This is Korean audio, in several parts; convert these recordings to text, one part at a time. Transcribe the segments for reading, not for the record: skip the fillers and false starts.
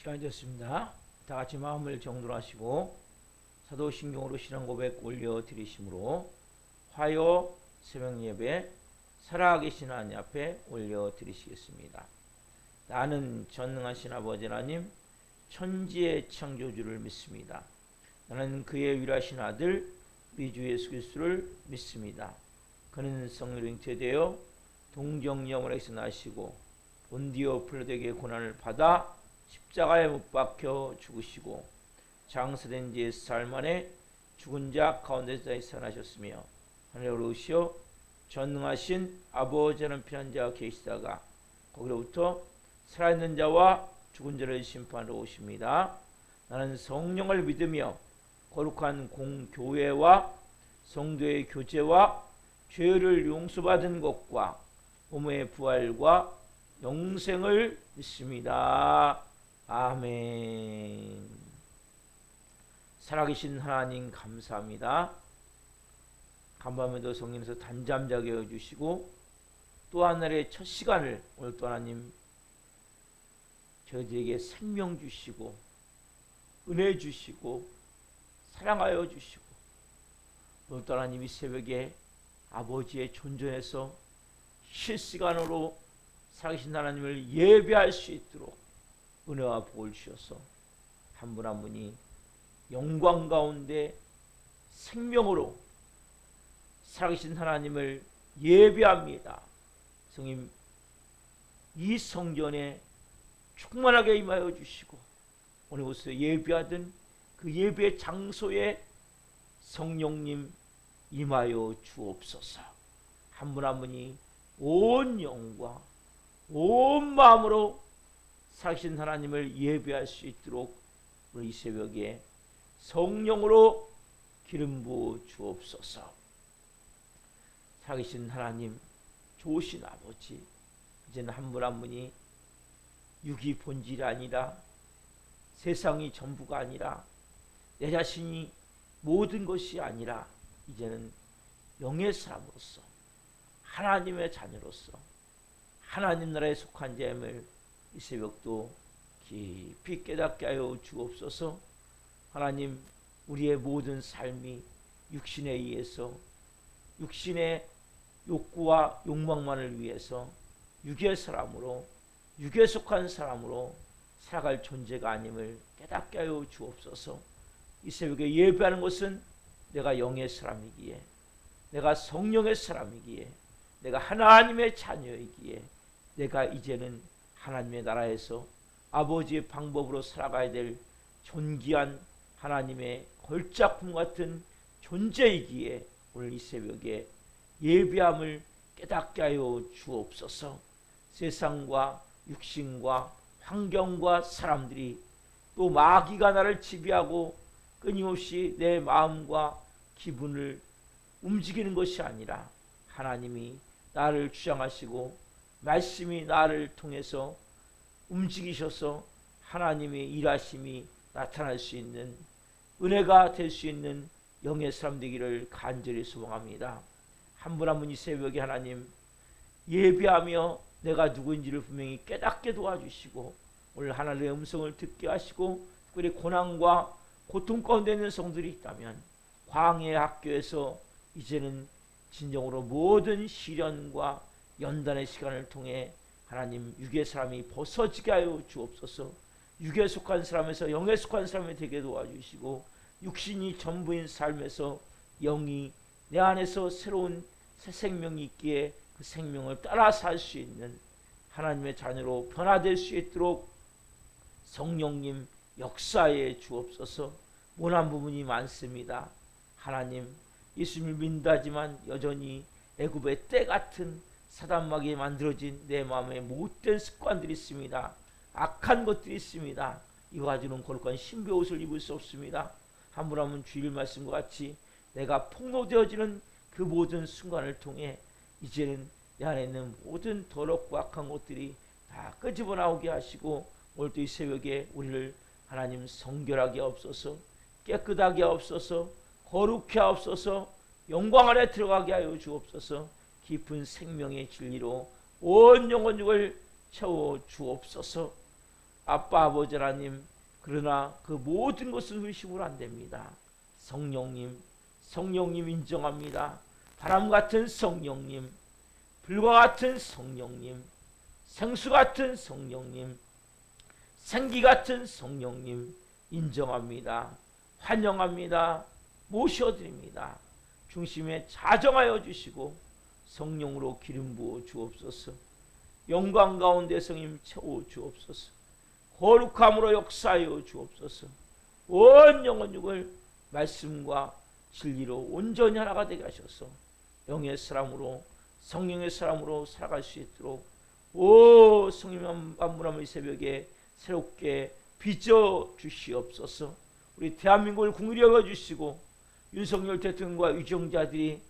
시간이 됐습니다. 다 같이 마음을 정돈하시고 사도신경으로 신앙 고백 올려드리심으로 화요 새벽 예배 살아계신 하나님 앞에 올려드리시겠습니다. 나는 전능하신 아버지 하나님 천지의 창조주를 믿습니다. 나는 그의 위라신 아들 우리 주 예수 그리스도를 믿습니다. 그는 성령으로 잉태되어 동정녀원에서 나시고 본디오 필라도에게 고난을 받아 십자가에 못 박혀 죽으시고 장사된 지 4일 만에 죽은 자 가운데서 살아나셨으며 하늘에 오르시어 전능하신 아버지라는 피한 자가 계시다가 거기로부터 살아있는 자와 죽은 자를 심판하러 오십니다. 나는 성령을 믿으며 거룩한 공교회와 성도의 교제와 죄를 용서받은 것과 몸의 부활과 영생을 믿습니다. 아멘. 살아계신 하나님 감사합니다. 간밤에도 성령께서 단잠 자게 해주시고 또 하늘의 첫 시간을 오늘 또 하나님 저희들에게 생명 주시고 은혜 주시고 사랑하여 주시고 오늘 또 하나님 이 새벽에 아버지의 존전에서 실시간으로 살아계신 하나님을 예배할 수 있도록 은혜와 복을 주셔서 한 분 한 분이 영광 가운데 생명으로 살아계신 하나님을 예배합니다. 성님 이 성전에 충만하게 임하여 주시고 오늘 오서 예배하던 그 예배 장소에 성령님 임하여 주옵소서. 한 분 한 분이 온 영과 온 마음으로 살아계신 하나님을 예배할 수 있도록 우리 이 새벽에 성령으로 기름 부어 주옵소서. 살아계신 하나님 좋으신 아버지 이제는 한 분 한 분이 육이 본질이 아니라 세상이 전부가 아니라 내 자신이 모든 것이 아니라 이제는 영의 사람으로서 하나님의 자녀로서 하나님 나라에 속한 자임을 이 새벽도 깊이 깨닫게 하여 주옵소서. 하나님 우리의 모든 삶이 육신에 의해서 육신의 욕구와 욕망만을 위해서 육의 사람으로 육에 속한 사람으로 살아갈 존재가 아님을 깨닫게 하여 주옵소서. 이 새벽에 예배하는 것은 내가 영의 사람이기에 내가 성령의 사람이기에 내가 하나님의 자녀이기에 내가 이제는 하나님의 나라에서 아버지의 방법으로 살아가야 될 존귀한 하나님의 걸작품 같은 존재이기에 오늘 이 새벽에 예배함을 깨닫게 하여 주옵소서. 세상과 육신과 환경과 사람들이 또 마귀가 나를 지배하고 끊임없이 내 마음과 기분을 움직이는 것이 아니라 하나님이 나를 주장하시고 말씀이 나를 통해서 움직이셔서 하나님의 일하심이 나타날 수 있는 은혜가 될 수 있는 영의 사람 되기를 간절히 소망합니다. 한 분 한 분 이 새벽에 하나님 예배하며 내가 누구인지를 분명히 깨닫게 도와주시고 오늘 하나님의 음성을 듣게 하시고 특별히 고난과 고통 가운데 있는 성들이 있다면 광야의 학교에서 이제는 진정으로 모든 시련과 연단의 시간을 통해 하나님 육의 사람이 벗어지게 하여 주옵소서. 육에 속한 사람에서 영에 속한 사람이 되게 도와주시고 육신이 전부인 삶에서 영이 내 안에서 새로운 새 생명이 있기에 그 생명을 따라 살 수 있는 하나님의 자녀로 변화될 수 있도록 성령님 역사해 주옵소서. 모난 부분이 많습니다. 하나님 예수님을 믿는다지만 여전히 애굽의 때 같은 사단막이 만들어진 내 마음에 못된 습관들이 있습니다. 악한 것들이 있습니다. 이거 가지고는 거룩한 신부의 옷을 입을 수 없습니다. 한 분 한 분 주일 말씀과 같이 내가 폭로되어지는 그 모든 순간을 통해 이제는 내 안에 있는 모든 더럽고 악한 것들이 다 끄집어 나오게 하시고 오늘도 이 새벽에 우리를 하나님 성결하게 하옵소서. 깨끗하게 하옵소서. 거룩해 하옵소서. 영광 안에 들어가게 하여 주옵소서. 깊은 생명의 진리로 온 영혼육을 채워 주옵소서. 아빠 아버지 하나님, 그러나 그 모든 것은 우리 힘으로 안 됩니다. 성령님, 성령님 인정합니다. 바람 같은 성령님, 불과 같은 성령님, 생수 같은 성령님, 생기 같은 성령님 인정합니다. 환영합니다. 모셔드립니다. 중심에 자정하여 주시고 성령으로 기름 부어 주옵소서. 영광 가운데 성님 채워 주옵소서. 거룩함으로 역사하여 주옵소서. 온 영혼 육을 말씀과 진리로 온전히 하나가 되게 하셔서 영의 사람으로 성령의 사람으로 살아갈 수 있도록 오 성령 만물함의 새벽에 새롭게 빚어 주시옵소서. 우리 대한민국을 긍휼히 여겨주시고 윤석열 대통령과 유정자들이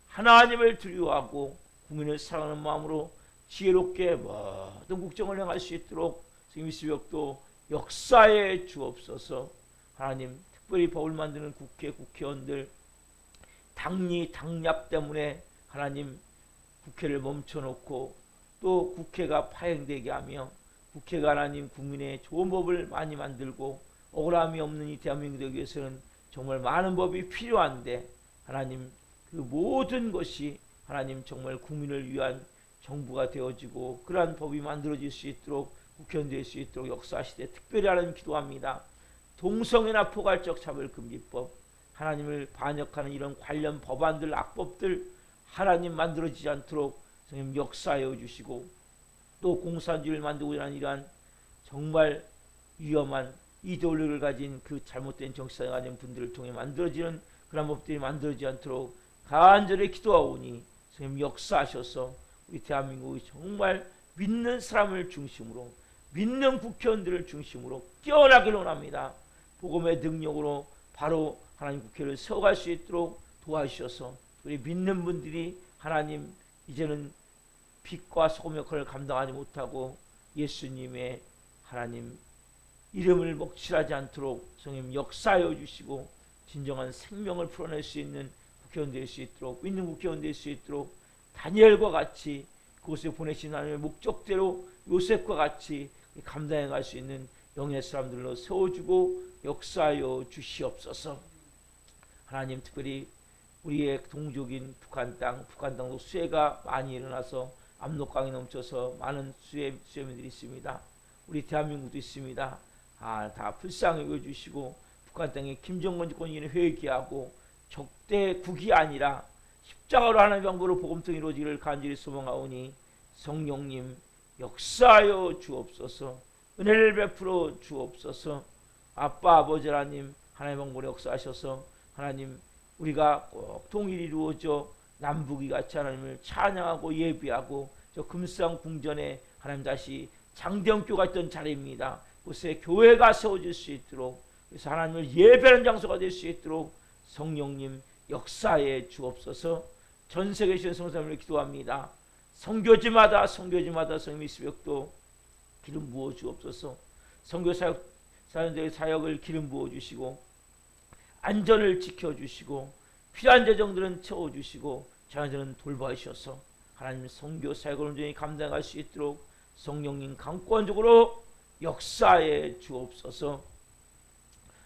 하나님을 두려워하고 국민을 사랑하는 마음으로 지혜롭게 모든 국정을 행할 수 있도록 이 새벽도 역사해 주옵소서. 하나님, 특별히 법을 만드는 국회의원들 당약 때문에 하나님 국회를 멈춰놓고 또 국회가 파행되게 하며 국회가 하나님 국민의 좋은 법을 많이 만들고 억울함이 없는 이 대한민국을 위해서는 정말 많은 법이 필요한데 하나님 그 모든 것이 하나님 정말 국민을 위한 정부가 되어지고 그러한 법이 만들어질 수 있도록 국회의원 될 수 있도록 역사하시되 특별히 하나님 기도합니다. 동성애나 포괄적 차별금지법, 하나님을 반역하는 이런 관련 법안들, 악법들 하나님 만들어지지 않도록 성령 역사하여 주시고 또 공산주의를 만들고자 하는 이러한 정말 위험한 이데올로기를 가진 그 잘못된 정치사에 가진 분들을 통해 만들어지는 그런 법들이 만들어지지 않도록 간절히 기도하오니 성령 역사하셔서 우리 대한민국이 정말 믿는 사람을 중심으로 믿는 국회의원들을 중심으로 깨어나기를 원합니다. 복음의 능력으로 바로 하나님 국회를 세워갈 수 있도록 도와주셔서 우리 믿는 분들이 하나님 이제는 빛과 소금 역할을 감당하지 못하고 예수님의 하나님 이름을 먹칠하지 않도록 성령 역사하여 주시고 진정한 생명을 풀어낼 수 있는 국회의원 될 수 있도록 믿는 국회의원 될 수 있도록 다니엘과 같이 그곳에 보내신 하나님의 목적대로 요셉과 같이 감당해 갈 수 있는 영의 사람들로 세워주고 역사하여 주시옵소서. 하나님 특별히 우리의 동족인 북한 땅도 수해가 많이 일어나서 압록강이 넘쳐서 많은 수해민들이 있습니다. 우리 대한민국도 있습니다. 다 불쌍히 여겨주시고 북한 땅에 김정은 정권이 회개하고 적대국이 아니라 십자가로 하나님의 방법으로 복음통이 이루어지기를 간절히 소망하오니 성령님 역사하여 주옵소서. 은혜를 베풀어 주옵소서. 아빠 아버지 하나님 하나님의 방법으로 역사하셔서 하나님 우리가 꼭 통일이 이루어져 남북이 같이 하나님을 찬양하고 예비하고 저 금수강 궁전에 하나님 다시 장대형교가 있던 자리입니다. 그곳에 교회가 세워질 수 있도록 그래서 하나님을 예배하는 장소가 될 수 있도록 성령님 역사해 주옵소서. 전 세계에 계신 성도님을 기도합니다. 선교지마다 성령의 새벽도 기름 부어 주옵소서. 선교 사역자들의 사역을 기름 부어 주시고 안전을 지켜주시고 필요한 재정들은 채워주시고 자녀들은 돌봐주셔서 하나님 선교 사역을 온전히 감당할 수 있도록 성령님 강권적으로 역사해 주옵소서.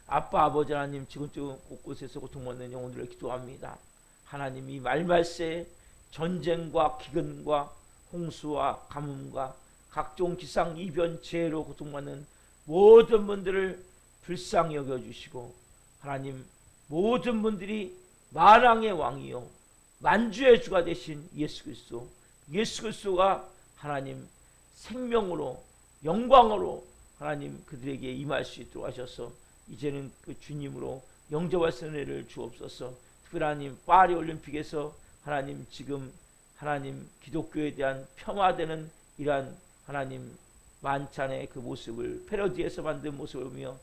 아빠 아버지 하나님 지금도 곳곳에서 고통받는 영혼들을 기도합니다. 하나님 이 말말새 전쟁과 기근과 홍수와 가뭄과 각종 기상 이변 재해로 고통받는 모든 분들을 불쌍히 여겨주시고 하나님 모든 분들이 만왕의 왕이요 만주의 주가 되신 예수 그리스도가 하나님 생명으로 영광으로 하나님 그들에게 임할 수 있도록 하셔서 이제는 그 주님으로 영접할 은혜를 주옵소서. 특별히 하나님 파리 올림픽에서 하나님 지금 하나님 기독교에 대한 폄하되는 이러한 하나님 만찬의 그 모습을 패러디해서 만든 모습을 보며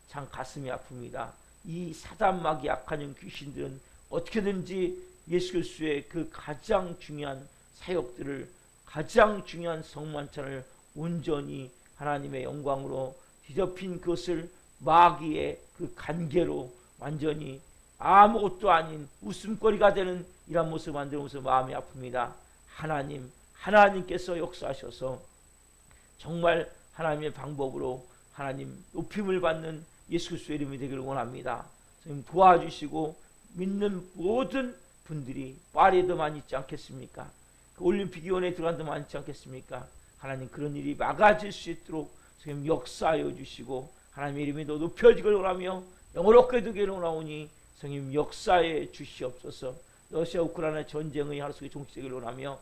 참 가슴이 아픕니다. 이 사단마귀 악한 귀신들은 어떻게든지 예수 그리스도의 그 가장 중요한 사역들을 가장 중요한 성만찬을 온전히 하나님의 영광으로 뒤덮인 그것을 마귀의 그 간계로 완전히 아무것도 아닌 웃음거리가 되는 이런 모습을 만들면서 마음이 아픕니다. 하나님께서 역사하셔서 정말 하나님의 방법으로 하나님 높임을 받는 예수 그리스도의 이름이 되기를 원합니다. 성령 도와주시고 믿는 모든 분들이 파리에도만 있지 않겠습니까? 그 올림픽위원회에 들어간다만 있지 않겠습니까? 하나님 그런 일이 막아질 수 있도록 성령 역사하여 주시고 하나님의 이름이 더 높여지기를 원하며 영원롭게 되기를 원하오니 성령 역사해 주시옵소서. 러시아 우크라이나 전쟁의 하루 속에 종식되기를 원하며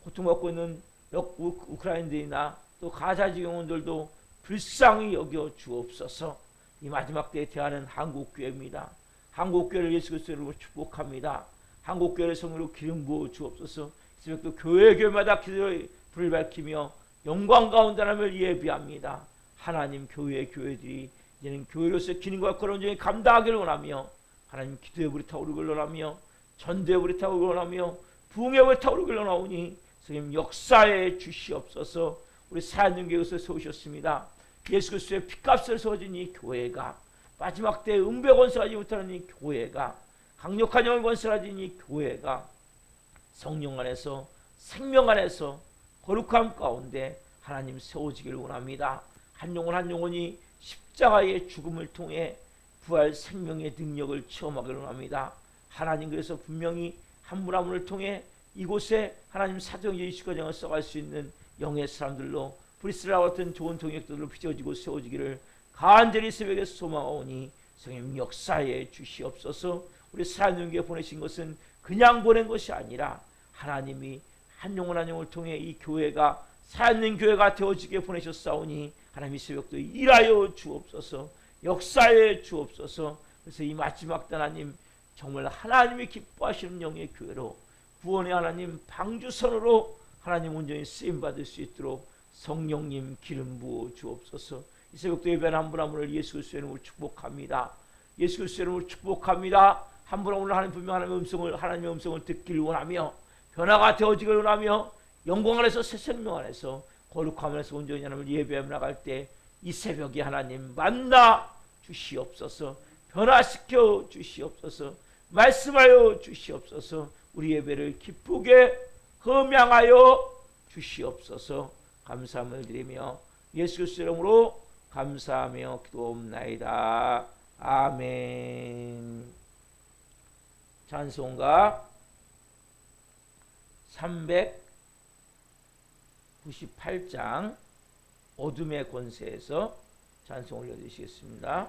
고통받고 있는 우크라이나들이나 또 가자 지경원들도 불쌍히 여겨 주옵소서. 이 마지막 때에 대하는 한국교회입니다. 한국교회를 예수 그리스도로 축복합니다. 한국교회를 성령으로 기름 부어 주옵소서. 새벽도 교회마다 기도의 불을 밝히며 영광 가운데 하나님을 예비합니다. 하나님 교회들이 이제는 교회로서 기능과 그런 점을 감당하기를 원하며 하나님 기도의 불이 타오르기를 원하며 전도의 불이 타오르기를 원하며 부흥의 불이 타오르기를 원하오니 성령 역사해 주시옵소서. 우리 사안능교회에서 세우셨습니다. 예수 그리스도의 피값을 세워진 이 교회가 마지막 때에 은배 건설하지 못하는 이 교회가 강력한 영을 건설하진 이 교회가 성령 안에서 생명 안에서 거룩함 가운데 하나님 세워지기를 원합니다. 한 영혼 한 영혼이 십자가의 죽음을 통해 부활 생명의 능력을 체험하기를 원합니다. 하나님 그래서 분명히 한 분 한 분을 통해 이곳에 하나님 사도행전 29장을 써갈 수 있는 영의 사람들로 브리스라와 같은 좋은 동역들로 빚어지고 세워지기를 간절히 새벽에 소망하오니 성령 역사에 주시옵소서. 우리 사랑교회 보내신 것은 그냥 보낸 것이 아니라 하나님이 한 영혼 한 영혼을 통해 이 교회가 살아있는 교회가 되어지게 보내셨사오니 하나님 이 새벽도 일하여 주옵소서. 역사에 주옵소서. 그래서 이 마지막 때 하나님 정말 하나님이 기뻐하시는 영의 교회로 구원의 하나님 방주선으로 하나님 온전히 쓰임받을 수 있도록 성령님 기름 부어 주옵소서. 이 새벽도 예배하는 한 분 한 분을 예수 그리스도의 이름으로 축복합니다. 예수 그리스도의 이름으로 축복합니다. 한 분 한 분을 하나님 분명 하나님의 음성을 듣기를 원하며 변화가 되어지기를 원하며 영광 안에서 새 생명 안에서 거룩함 안에서 온전히 하나님을 예배하며 나갈 때 이 새벽에 하나님 만나 주시옵소서. 변화시켜 주시옵소서. 말씀하여 주시옵소서. 우리 예배를 기쁘게 흠양하여 주시옵소서. 감사함을 드리며 예수 그리스도의 이름으로 감사하며 기도옵나이다. 아멘. 찬송가 398장 어둠의 권세에서 찬송 올려드리시겠습니다.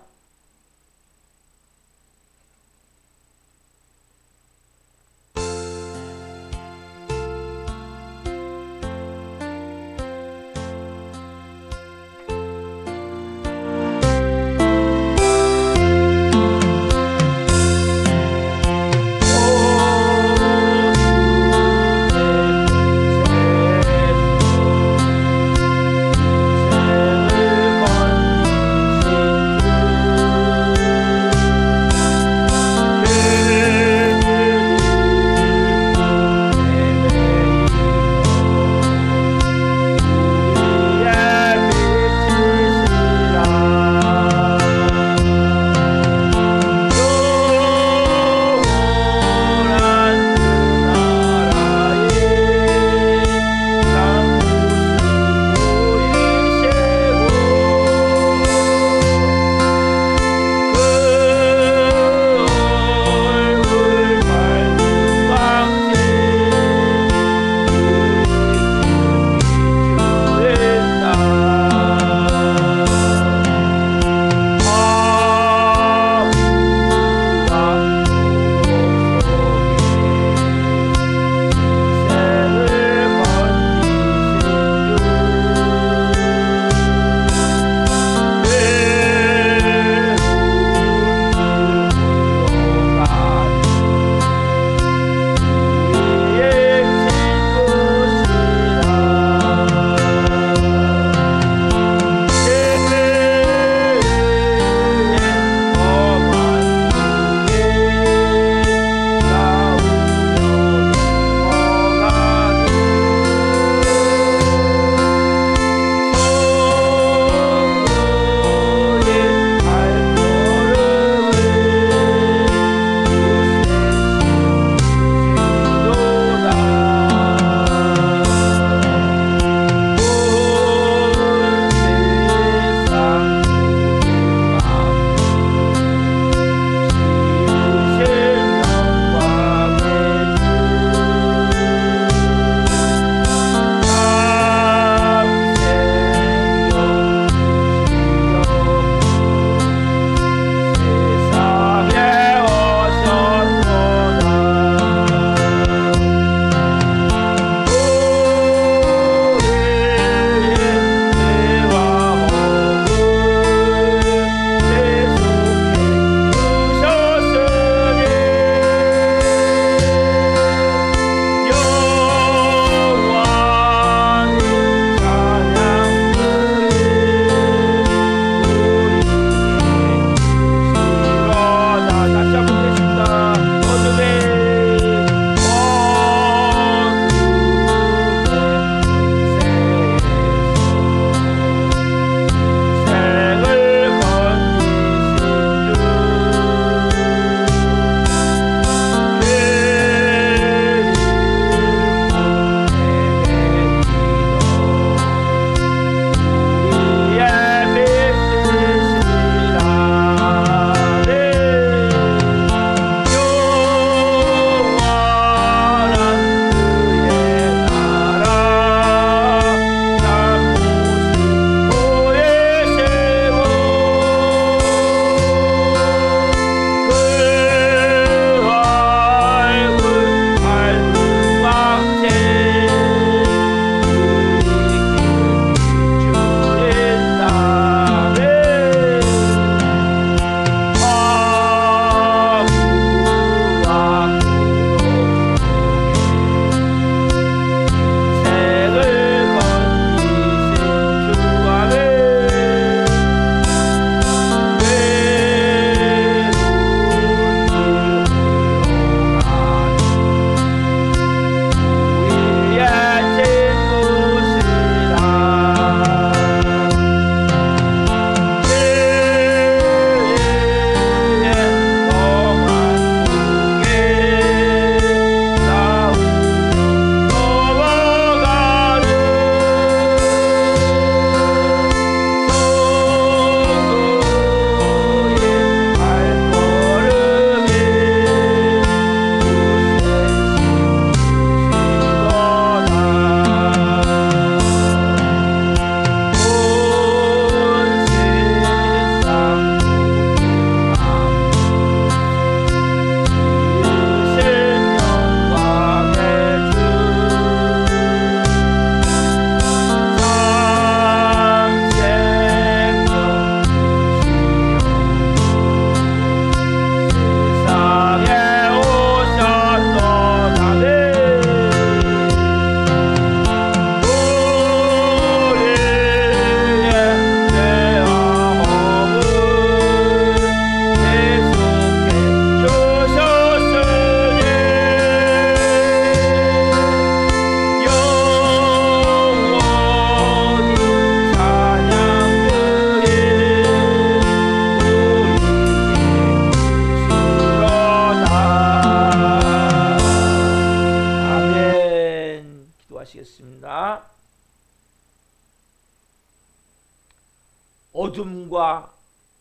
어둠과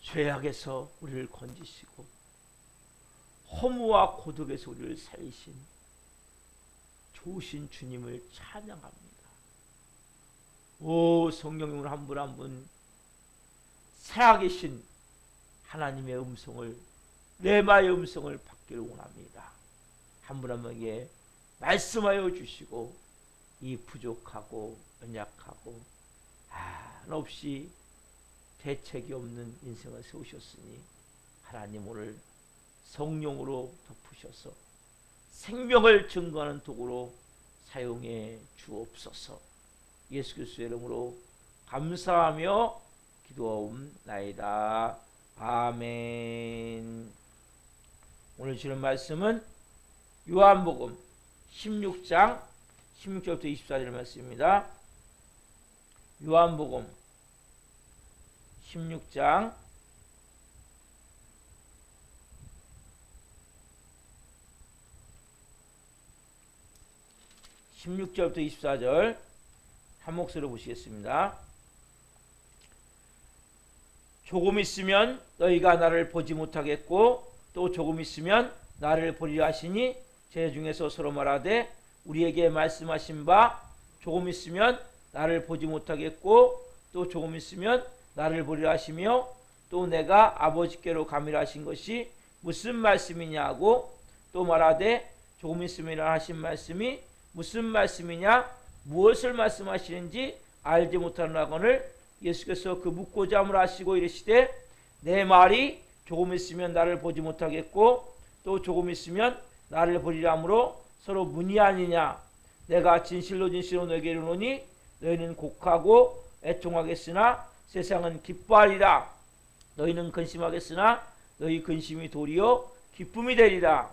죄악에서 우리를 건지시고 허무와 고독에서 우리를 살리신 좋으신 주님을 찬양합니다. 오 성령님, 한 분 한 분 살아계신 하나님의 음성을, 레마의 음성을 받기를 원합니다. 한 분 한 분에게 말씀하여 주시고 이 부족하고 연약하고 한없이 대책이 없는 인생을 세우셨으니 하나님 오늘 성령으로 덮으셔서 생명을 증거하는 도구로 사용해 주옵소서. 예수 그리스도의 이름으로 감사하며 기도하옵나이다. 아멘. 오늘 주는 말씀은 요한복음 16장 16절부터 24절 말씀입니다. 요한복음 16장 16절부터 24절 한 목소리로 보시겠습니다. 조금 있으면 너희가 나를 보지 못하겠고 또 조금 있으면 나를 보리라 하시니 제 중에서 서로 말하되 우리에게 말씀하신 바 조금 있으면 나를 보지 못하겠고 또 조금 있으면 나를 보리라 하시며 또 내가 아버지께로 가미라 하신 것이 무슨 말씀이냐고 또 말하되 조금 있으면 하신 말씀이 무슨 말씀이냐 무엇을 말씀하시는지 알지 못하노라거늘 예수께서 그 묻고자 함을 하시고 이르시되 내 말이 조금 있으면 나를 보지 못하겠고 또 조금 있으면 나를 보리라 하므로 서로 문의 아니냐. 내가 진실로 진실로 너에게 이르노니 너희는 곡하고 애통하겠으나 세상은 기뻐하리라. 너희는 근심하겠으나 너희 근심이 도리어 기쁨이 되리라.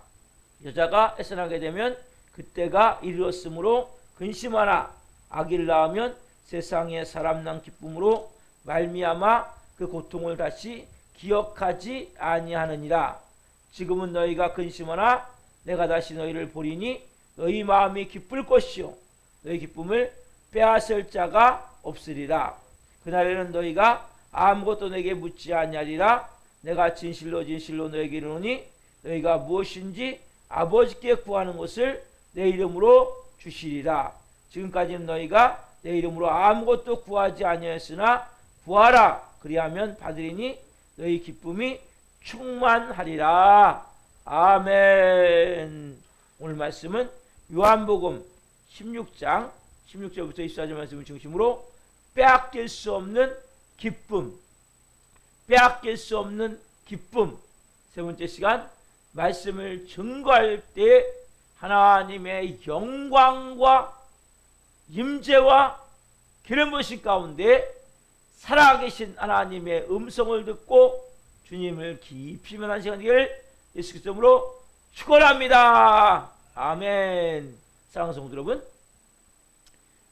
여자가 애선하게 되면 그때가 이르렀으므로 근심하나 아기를 낳으면 세상에 사람 난 기쁨으로 말미암아 그 고통을 다시 기억하지 아니하느니라. 지금은 너희가 근심하나 내가 다시 너희를 보리니 너희 마음이 기쁠 것이요 너희 기쁨을 빼앗을 자가 없으리라. 그날에는 너희가 아무것도 내게 묻지 아니하리라. 내가 진실로 진실로 너희에게 이르노니 너희가 무엇인지 아버지께 구하는 것을 내 이름으로 주시리라. 지금까지는 너희가 내 이름으로 아무것도 구하지 아니하였으나 구하라. 그리하면 받으리니 너희 기쁨이 충만하리라. 아멘. 오늘 말씀은 요한복음 16장 16절부터 24절 말씀을 중심으로 빼앗길 수 없는 기쁨, 빼앗길 수 없는 기쁨. 세 번째 시간 말씀을 증거할 때 하나님의 영광과 임재와 기름 부으심 가운데 살아계신 하나님의 음성을 듣고 주님을 깊이 면한 시간 되기를 예수 그리스도 이름으로 축원합니다. 아멘. 사랑하는 성도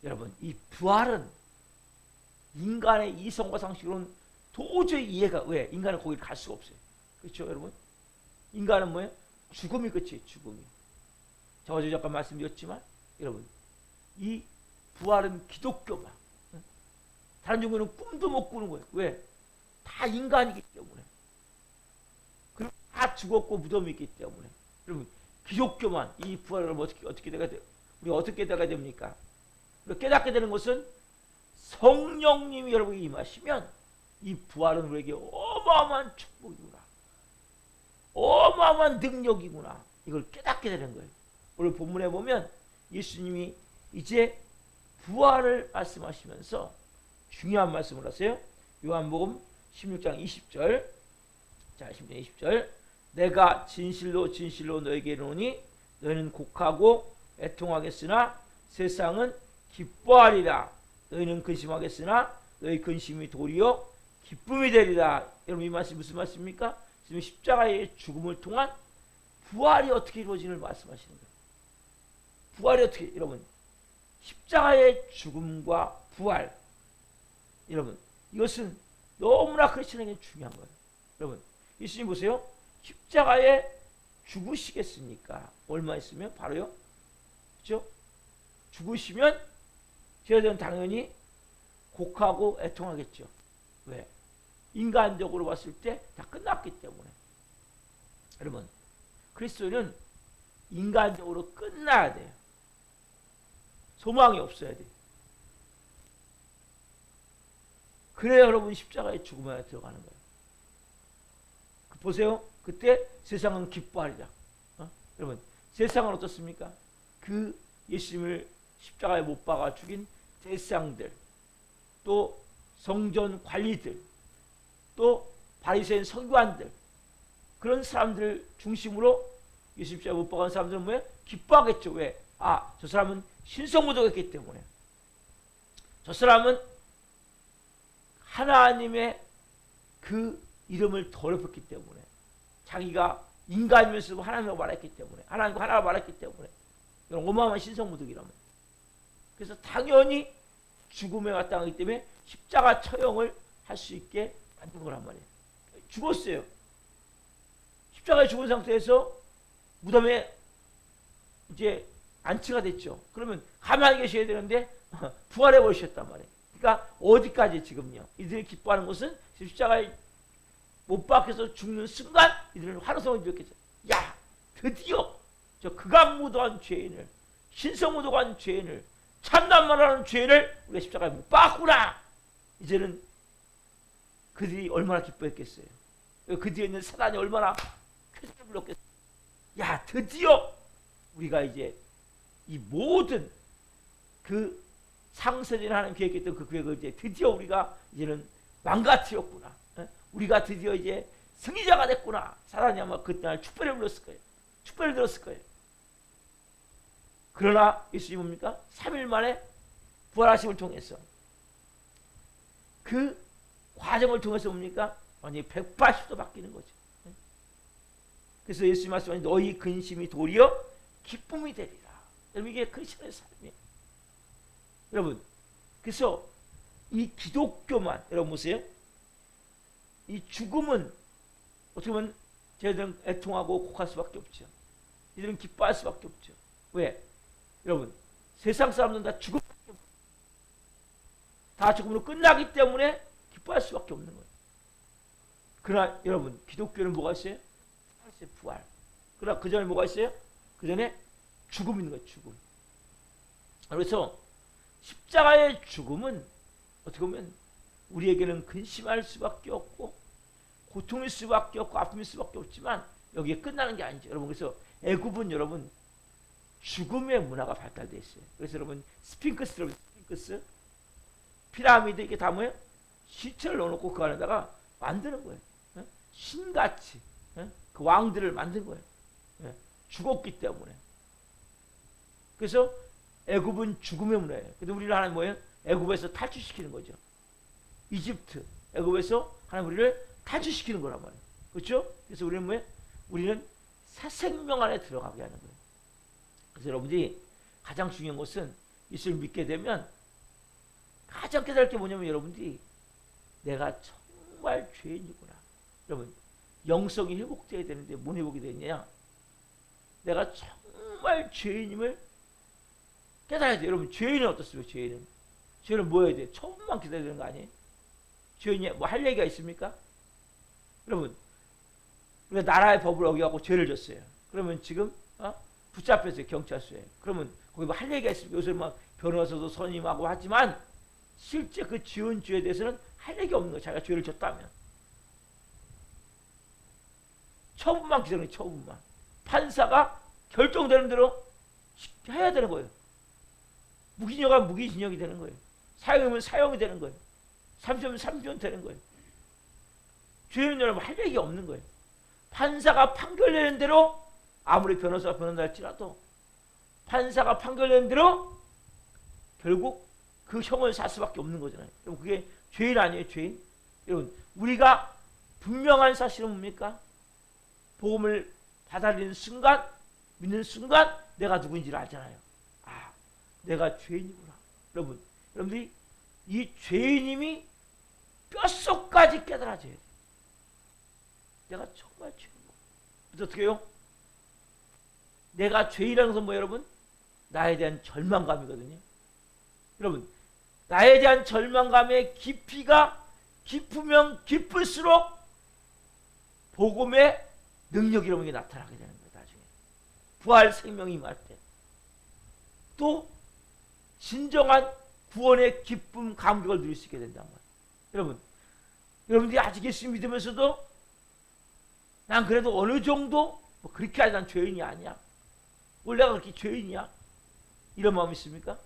여러분, 이 부활은 인간의 이성과 상식으로는 도저히 이해가, 왜? 인간은 거기를 갈 수가 없어요. 그렇죠, 여러분? 인간은 뭐예요? 죽음이 끝이에요, 죽음이. 제가 잠깐 말씀드렸지만, 여러분, 이 부활은 기독교만. 다른 종교는 꿈도 못 꾸는 거예요. 왜? 다 인간이기 때문에. 그리고 다 죽었고 무덤이 있기 때문에. 여러분, 기독교만 이 부활을 어떻게 돼가 돼요? 우리 어떻게 돼가 됩니까? 깨닫게 되는 것은 성령님이 여러분이 임하시면 이 부활은 우리에게 어마어마한 축복이구나. 어마어마한 능력이구나. 이걸 깨닫게 되는 거예요. 오늘 본문에 보면 예수님이 이제 부활을 말씀하시면서 중요한 말씀을 하세요. 요한복음 16장 20절. 자, 16장 20절. 내가 진실로 진실로 너에게 이르노니 너희는 곡하고 애통하겠으나 세상은 기뻐하리라. 너희는 근심하겠으나 너희 근심이 도리어 기쁨이 되리라. 여러분, 이 말씀이 무슨 말씀입니까? 지금 십자가의 죽음을 통한 부활이 어떻게 이루어지는 말씀하시는 거예요. 부활이 어떻게, 여러분, 십자가의 죽음과 부활, 여러분, 이것은 너무나 크리스천에게 중요한 거예요. 여러분, 예수님 보세요. 십자가에 죽으시겠습니까? 얼마 있으면? 바로요? 그렇죠? 죽으시면 저희들은 당연히 곡하고 애통하겠죠. 왜? 인간적으로 봤을 때 다 끝났기 때문에. 여러분, 그리스도는 인간적으로 끝나야 돼요. 소망이 없어야 돼요. 그래야 여러분 십자가의 죽음에 들어가는 거예요. 보세요. 그때 세상은 기뻐하리라. 여러분, 세상은 어떻습니까? 그 예수님을 십자가에 못 박아 죽인 대상들, 또 성전 관리들, 또 바리새인 서기관들, 그런 사람들 중심으로 예수 십자가에 못 박은 사람들은 뭐예요? 기뻐하겠죠. 왜? 아, 저 사람은 신성모독했기 때문에. 저 사람은 하나님의 그 이름을 더럽혔기 때문에, 자기가 인간이면서도 하나님과 말했기 때문에, 하나님과 하나가 말했기 때문에, 이런 어마어마한 신성모독이라면. 그래서 당연히 죽음에 마땅하기 때문에 십자가 처형을 할 수 있게 만든 거란 말이에요. 죽었어요. 십자가에 죽은 상태에서 무덤에 이제 안치가 됐죠. 그러면 가만히 계셔야 되는데 부활해 버리셨단 말이에요. 그러니까 어디까지 지금요? 이들이 기뻐하는 것은 십자가에 못 박혀서 죽는 순간 이들은 환호성을 지었겠죠. 야, 드디어 저 극악무도한 죄인을, 신성무도한 죄인을, 참남만하는 죄인을 우리가 십자가에 못 박구나. 이제는 그들이 얼마나 기뻐했겠어요. 그 뒤에 있는 사단이 얼마나 쾌재를 불렀겠어요. 야, 드디어 우리가 이제 이 모든 그 상선이나 하는 계획했던 그 계획을 이제 드디어 우리가 이제는 망가뜨렸구나. 우리가 드디어 이제 승리자가 됐구나. 사단이 아마 그날 축배를 불렀을 거예요. 축배를 들었을 거예요. 그러나 예수님 뭡니까? 3일 만에 부활하심을 통해서 그 과정을 통해서 뭡니까? 완전히 180도 바뀌는 거죠. 그래서 예수님 말씀하신 너희 근심이 도리어 기쁨이 되리라. 여러분, 이게 크리스천의 삶이에요. 여러분, 그래서 이 기독교만, 여러분 보세요. 이 죽음은 어떻게 보면 쟤들은 애통하고 곡할 수밖에 없죠. 이들은 기뻐할 수밖에 없죠. 왜? 여러분, 세상 사람들은 다 죽음으로 끝나기 때문에 기뻐할 수밖에 없는 거예요. 그러나 여러분, 기독교는 뭐가 있어요? 부활. 그러나 그 전에 뭐가 있어요? 그 전에 죽음 있는 거예요. 죽음. 그래서 십자가의 죽음은 어떻게 보면 우리에게는 근심할 수밖에 없고 고통일 수밖에 없고 아픔일 수밖에 없지만 여기에 끝나는 게 아니죠. 여러분, 그래서 애굽은 여러분 죽음의 문화가 발달되어 있어요. 그래서 여러분 스핑크스 피라미드 이게 다 뭐예요? 시체를 넣어놓고 그 안에다가 만드는 거예요. 신같이 그 왕들을 만든 거예요. 죽었기 때문에. 그래서 애굽은 죽음의 문화예요. 근데 우리를 하나님 뭐예요? 애굽에서 탈출시키는 거죠. 이집트, 애굽에서 하나님 우리를 탈출시키는 거란 말이에요. 그렇죠? 그래서 우리는 뭐예요? 우리는 새 생명 안에 들어가게 하는 거예요. 그래서 여러분들이 가장 중요한 것은 예수를 믿게 되면 가장 깨달을 게 뭐냐면 여러분들이 내가 정말 죄인이구나. 여러분, 영성이 회복돼야 되는데 못 회복이 되느냐? 내가 정말 죄인임을 깨달아야 돼. 여러분, 죄인은 어떻습니까? 죄인은 뭐 해야 돼? 처음만 기다려야 되는 거 아니에요? 죄인이 뭐 할 얘기가 있습니까? 여러분, 우리가 나라의 법을 어겨갖고 죄를 졌어요. 그러면 지금 붙잡혔어요. 경찰서에. 그러면 거기 뭐 할 얘기가 있습니까? 요새 막 변호사도 선임하고 하지만 실제 그 지은 죄에 대해서는 할 얘기 없는 거예요. 자기가 죄를 졌다면. 처분만 기다려요. 처분만. 판사가 결정되는 대로 해야 되는 거예요. 무기징역이면 무기징역이 되는 거예요. 사형이면 사형이 되는 거예요. 3주면 3주 되는 거예요. 죄인은 여러분 할 얘기 없는 거예요. 판사가 판결내는 대로 아무리 변호사가 변호할지라도 판사가 판결내는 대로 결국 그 형을 살 수밖에 없는 거잖아요. 그럼 그게 죄인 아니에요? 죄인? 여러분, 우리가 분명한 사실은 뭡니까? 복음을 받아들이는 순간, 믿는 순간 내가 누구인지를 알잖아요. 아, 내가 죄인이구나. 여러분들이 이 죄인임이 뼛속까지 깨달아져야 돼요. 내가 정말 죄인이구나. 그래서 어떻게 해요? 내가 죄인이라는 것은 뭐 여러분? 나에 대한 절망감이거든요. 여러분, 나에 대한 절망감의 깊이가 깊으면 깊을수록 복음의 능력이 여러분에게 나타나게 되는 거예요. 나중에 부활 생명이 임할 때 또 진정한 구원의 기쁨 감격을 누릴 수 있게 된단 말이에요. 여러분들이 아직 예수 믿으면서도 난 그래도 어느 정도 뭐 그렇게 하지 난 죄인이 아니야. 원래 내가 그렇게 죄인이야. 이런 마음 있습니까?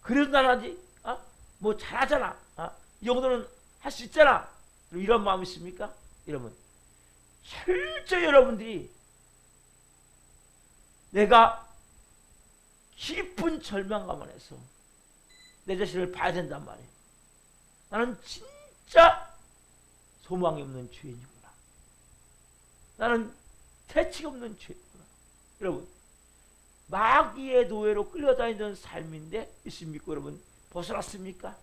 그래도 난 아직 뭐 잘하잖아. 이 정도는 할 수 있잖아. 이런 마음 있습니까? 여러분 철저히 여러분들이 내가 깊은 절망감 안에서 내 자신을 봐야 된단 말이에요. 나는 진짜 소망이 없는 죄인이구나. 나는 대책 없는 죄인이구나. 여러분 마귀의 노예로 끌려다니던 삶인데 예수 믿고 여러분 벗어났습니까?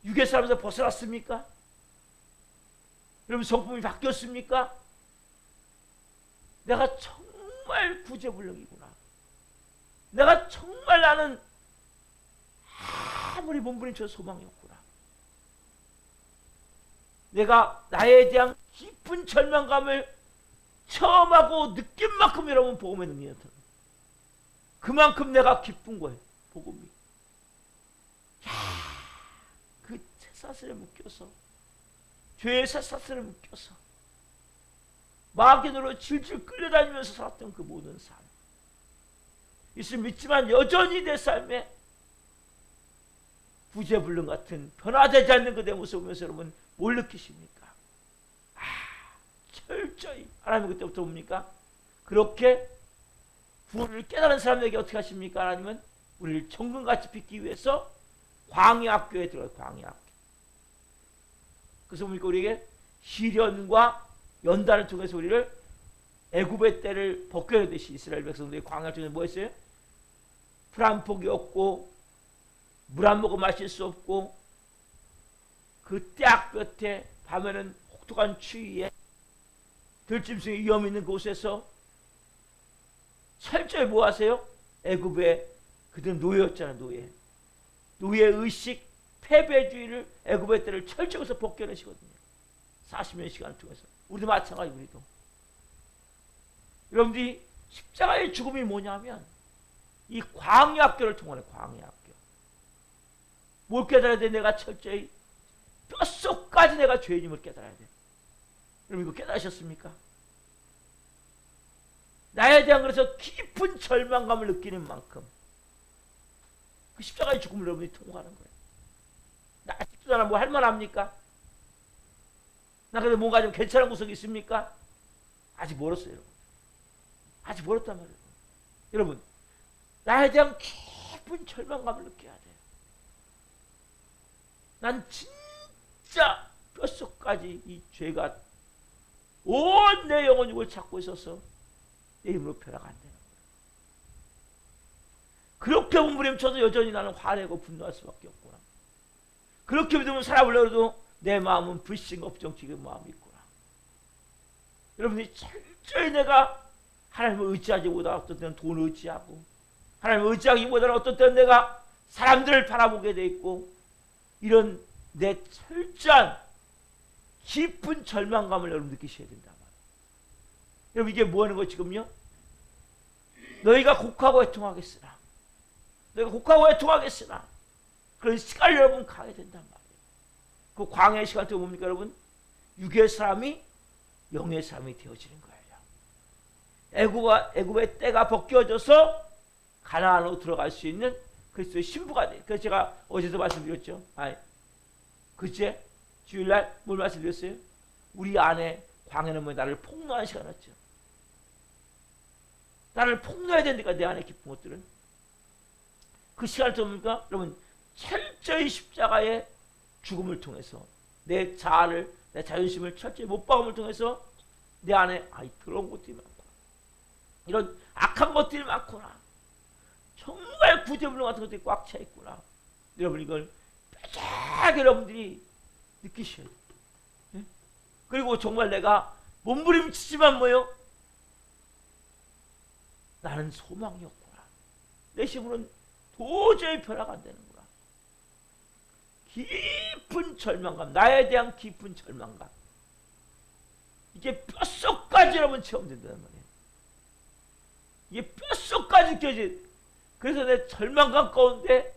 육의 사람에서 벗어났습니까? 여러분 성품이 바뀌었습니까? 내가 정말 구제불능이구나. 내가 정말 나는 아무리 몸부림쳐 소망이 없구나. 내가 나에 대한 깊은 절망감을 체험하고 느낀 만큼 여러분 복음의 능력이 나타나. 그만큼 내가 기쁜 거예요. 복음이. 그 쇠사슬에 묶여서 죄의 쇠사슬에 묶여서 마귀의 노로 질질 끌려다니면서 살았던 그 모든 삶. 예수 믿지만 여전히 내 삶에 구제불능 같은 변화되지 않는 그 내 모습을 보면서 여러분 뭘 느끼십니까? 철저히 하나님은 그때부터 뭡니까? 그렇게 구원을 깨달은 사람에게 어떻게 하십니까? 하나님은 우리를 정금같이 빚기 위해서 광야학교에 들어가요. 광야학교. 그래서 뭡니까? 우리에게 시련과 연단을 통해서 우리를 애굽의 때를 벗겨내듯이 이스라엘 백성들이 광야 중에 뭐 했어요? 풀 한 폭이 없고 물 한 모금 마실 수 없고 그 떼악 끝에 밤에는 혹독한 추위에 들짐승의 위험 있는 곳에서 철저히 뭐 하세요? 애굽의 그들은 노예였잖아요. 노예 의식 패배주의를 애굽의 때를 철저히 벗겨내시거든요. 40년 시간을 통해서. 우리도 마찬가지. 우리도 여러분들이 십자가의 죽음이 뭐냐면 이 광야학교를 통하는 광야학교. 뭘 깨달아야 돼? 내가 철저히 뼛속까지 내가 죄인임을 깨달아야 돼. 여러분 이거 깨달으셨습니까? 나에 대한 그래서 깊은 절망감을 느끼는 만큼 그 십자가의 죽음을 여러분이 통과하는 거예요. 나 아직도 나는 뭐 할 말 합니까? 나 그래도 뭔가 좀 괜찮은 구석이 있습니까? 아직 멀었어요. 여러분. 아직 멀었단 말이에요. 여러분 나에 대한 깊은 절망감을 느껴야 돼요. 난 진짜 뼛속까지 이 죄가 온 내 영혼 육을 찾고 있어서 내 힘으로 변화가 안 되는 거예요. 그렇게 몸부림쳐도 여전히 나는 화내고 분노할 수밖에 없구나. 그렇게 믿으면 살아보려도 내 마음은 불신, 걱정, 지금 마음이 있구나. 여러분이 철저히 내가 하나님을 의지하기보다 어떤 때는 돈을 의지하고 하나님을 의지하기보다는 어떤 때는 내가 사람들을 바라보게 돼 있고 이런 내 철저한 깊은 절망감을 여러분 느끼셔야 된다. 여러분 이게 뭐 하는 거 지금요? 너희가 곡하고 애통하겠으나 너희가 곡하고 애통하겠으나 그런 시간을 여러분 가야 된단 말이에요. 그 광야의 시간 동안 뭡니까 여러분? 육의 사람이 영의 사람이 되어지는 거예요. 애굽의 때가 벗겨져서 가나안으로 들어갈 수 있는 그리스도의 신부가 돼. 그래서 제가 어제도 말씀드렸죠. 그제 주일날 뭘 말씀드렸어요? 우리 안에 광야는 뭐 나를 폭로하는 시간이었죠. 나를 폭로해야 되니까 내 안에 깊은 것들은 그 시간을 뭡니까? 여러분 철저히 십자가의 죽음을 통해서 내 자아를 내 자존심을 철저히 못 박음을 통해서 내 안에 더러운 것들이 많구나. 이런 악한 것들이 많구나. 정말 구제불능 같은 것들이 꽉 차 있구나. 여러분 이걸 뾰족하게 여러분들이 느끼셔야 돼요. 네? 그리고 정말 내가 몸부림치지만 뭐요? 나는 소망이 없구나. 내 힘으로는 도저히 변화가 안 되는구나. 깊은 절망감, 나에 대한 깊은 절망감, 이게 뼛속까지 여러분 체험된다는 말이에요. 이게 뼛속까지 느껴지. 그래서 내 절망감 가운데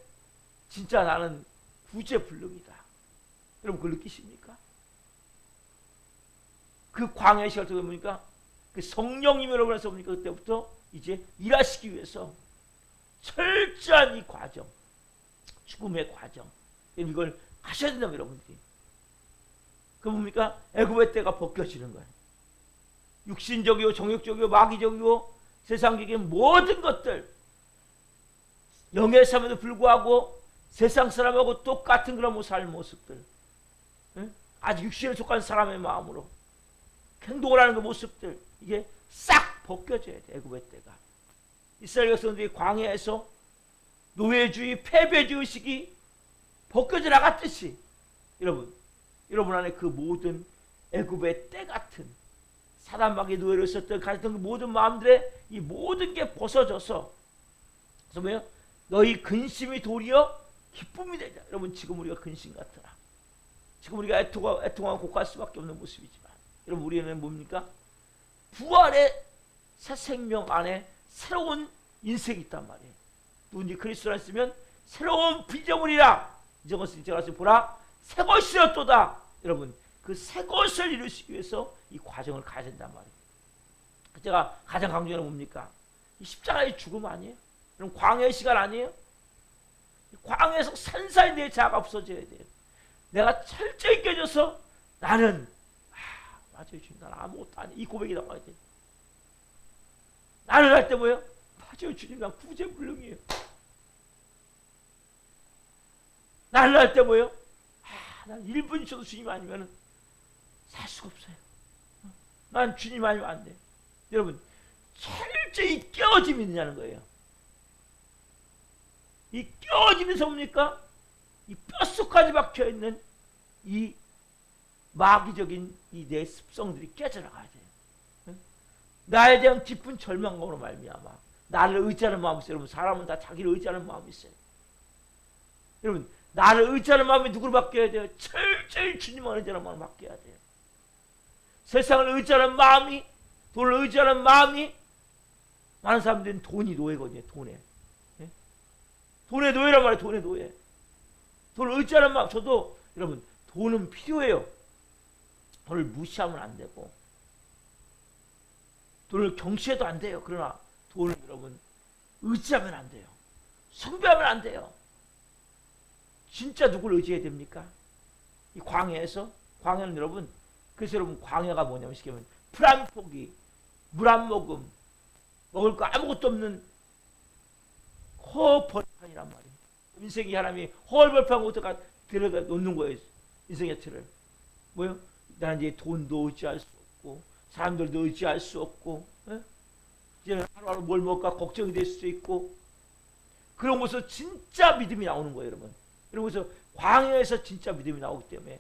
진짜 나는 구제불능이다. 여러분 그걸 느끼십니까? 그 광야의 시간을 통해 보니까 그 성령님이 여러분에서 보니까 그때부터 이제 일하시기 위해서 철저한 이 과정, 죽음의 과정, 이걸 하셔야 된다고 여러분들이. 그 뭡니까? 애굽의 때가 벗겨지는 거예요. 육신적이고 정욕적이고 마귀적이고 세상적인 모든 것들, 영의 삶에도 불구하고 세상 사람하고 똑같은 그런 삶의 모습들, 아직 육신에 속한 사람의 마음으로 행동을 하는 그 모습들, 이게 싹 벗겨져야 돼. 애굽의 때가. 이스라엘 백성들이 광야에서 노예주의, 패배주의 의식이 벗겨져 나갔듯이 여러분 안에 그 모든 애굽의 때 같은 사단마귀의 노예로 있었던 가졌던 그 모든 마음들의 이 모든 게 벗어져서, 그래서 뭐예요? 너희 근심이 도리어 기쁨이 되자. 여러분 지금 우리가 근심 같더라. 지금 우리가 애통하고 곡할 수밖에 없는 모습이지만, 여러분 우리는 뭡니까? 부활의 새 생명 안에 새로운 인생이 있단 말이에요. 누군지 그리스도 안에 있으면 새로운 피조물이라. 이전 것을 인정하시 보라 새 것이 되었도다. 여러분 그 새 것을 이루시기 위해서 이 과정을 가야 된단 말이에요. 제가 가장 강조하는 뭡니까? 이 십자가의 죽음 아니에요? 여러분 광야의 시간 아니에요? 광야에서 산산이 내 자아가 없어져야 돼요. 내가 철저히 깨져서 나는 맞아요 주님, 나는 아무것도 아니에요. 이 고백이 나와야 돼요. 나는 할 때 뭐예요? 맞아요 주님, 난 구제불능이에요. 나는 할 때 뭐예요? 난 1분 있어도 주님 아니면 살 수가 없어요. 난 주님 아니면 안 돼. 여러분 철저히 깨어짐이 있느냐는 거예요. 이 깨어짐에서 뭡니까? 이 뼛속까지 박혀있는 이 마귀적인 이 내 습성들이 깨져나가야 돼요. 나에 대한 깊은 절망감으로 말미암아 나를 의지하는 마음이 있어요. 여러분 사람은 다 자기를 의지하는 마음이 있어요. 여러분 나를 의지하는 마음이 누구를 바뀌어야 돼요? 철저히 주님을 의지하는 마음을 바뀌어야 돼요. 세상을 의지하는 마음이, 돈을 의지하는 마음이, 많은 사람들은 돈이 노예거든요. 돈에. 돈의 노예란 말이에요. 돈의 노예. 돈을 의지하는 마음. 저도 여러분 돈은 필요해요. 돈을 무시하면 안 되고 돈을 경시해도 안 돼요. 그러나 돈을 여러분 의지하면 안 돼요. 숭배하면 안 돼요. 진짜 누구를 의지해야 됩니까? 이 광야에서, 광야는 여러분, 그래서 여러분 광야가 뭐냐면 쉽게 말하면 풀 한 포기, 물 한 모금, 먹을 거 아무것도 없는 허벌판이란 말이에요. 인생이 사람이 허벌판 것도 들여다 놓는 거예요. 인생 자체를. 뭐요? 나는 이제 돈도 의지할 수 없고 사람들도 의지할 수 없고, 이제는 하루하루 뭘 먹을까 걱정이 될 수도 있고, 그런 곳에서 진짜 믿음이 나오는 거예요, 여러분. 그래서 광야에서 진짜 믿음이 나오기 때문에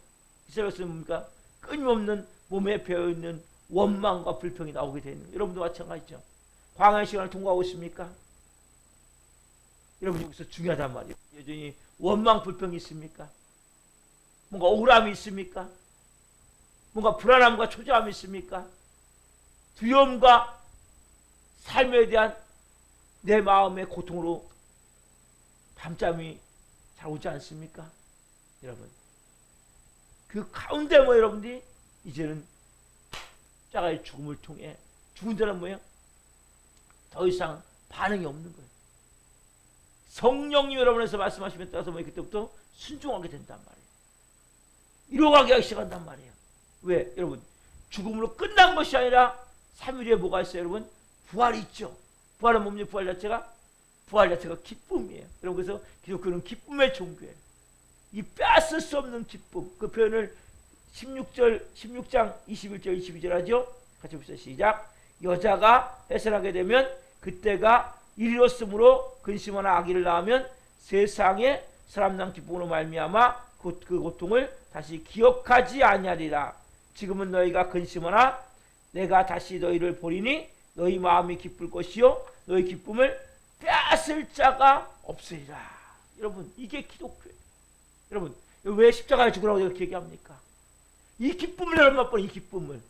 이스라엘에서 뭡니까? 끊임없는 몸에 배어있는 원망과 불평이 나오게 되는, 여러분도 마찬가지죠. 광야의 시간을 통과하고 있습니까? 여러분 여기서 중요하단 말이에요. 여전히 원망 불평이 있습니까? 뭔가 억울함이 있습니까? 뭔가 불안함과 초조함이 있습니까? 두려움과 삶에 대한 내 마음의 고통으로 밤잠이 잘 오지 않습니까? 여러분 그 가운데 뭐 여러분들이 이제는 십자가의 죽음을 통해 죽은 자는 뭐예요? 더 이상 반응이 없는 거예요. 성령님 여러분에서 말씀하시면 따라서 뭐 그때부터 순종하게 된단 말이에요. 이뤄가게 하기 시작한단 말이에요. 왜? 여러분 죽음으로 끝난 것이 아니라 3일 후에 뭐가 있어요? 여러분 부활이 있죠. 부활은 뭡니까? 부활 자체가 기쁨이에요. 여러분 그래서 기독교는 기쁨의 종교예요. 이 빼앗을 수 없는 기쁨, 그 표현을 16장 21절 22절 하죠. 같이 봅시다. 시작. 여자가 해산하게 되면 그때가 이르렀으므로 근심하나 아기를 낳으면 세상에 사람 난 기쁨으로 말미암아 그 고통을 다시 기억하지 아니하리라. 지금은 너희가 근심하나 내가 다시 너희를 보리니 너희 마음이 기쁠 것이요 너희 기쁨을 빼앗을 자가 없으리라. 여러분 이게 기독교예요. 여러분 왜 십자가에 죽으라고 그렇게 얘기합니까? 이 기쁨을 여러분 맛보는 이 기쁨을.